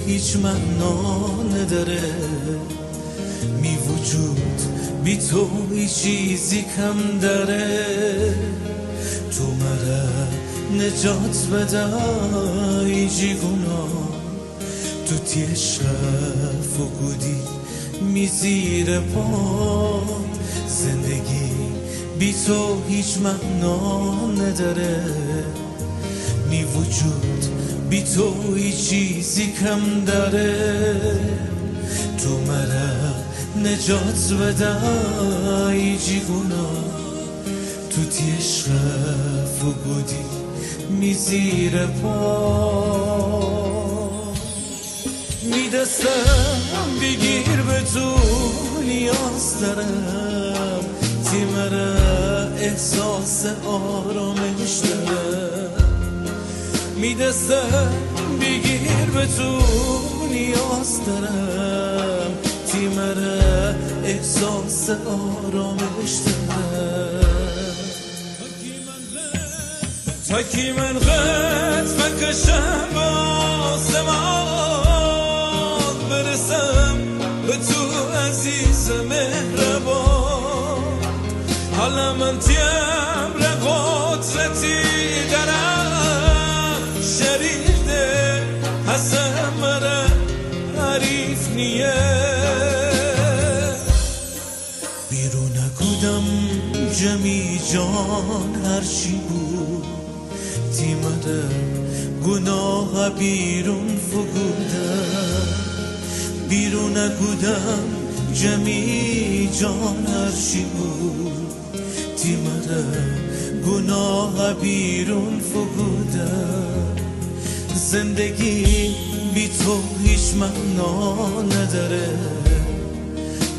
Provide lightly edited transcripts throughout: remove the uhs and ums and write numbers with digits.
هیچ معنا نداره، می وجود بی تو هیچ چیزی کم داره. تو مرا نجات بده ای جیگونا، تو تیش فقودی می زیر پا. زندگی بی تو هیچ معنا نداره، می وجود بی تو هیچ چیزی کم داره. تو مرا نجات بده ای جیگونا، تو تی عشق فقودی می زیر پا. می دستم بگیر به تو نیاز دارم، تی مرا احساس آرامش دارم. می دستم بگیر به تو نیاز دارم، تی مرا احساس آرامش دارم. تا کی من قد بکشم با آسمان، برسم به تو عزیز مهربان. حالا من تیم را قدرتی دارم، شریک ده حسن مرا حریف نیه. بیرون نکودم جمی جان هرچی بود، تی مرا گناه بیرون فگودم. بیرون نکودم جمی جان هرچی بود، تی مرا گناه بیرون فگودم. زندگی بی تو هیچ معنا نداره،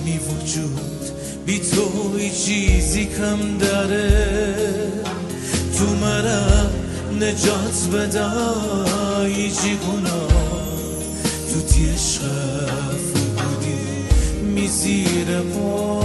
بی وجود بی تو هیچ چیزی کم داره. تو مرا نجات بده ای جیگونا، تو تی عشق فقودی می زیر پا.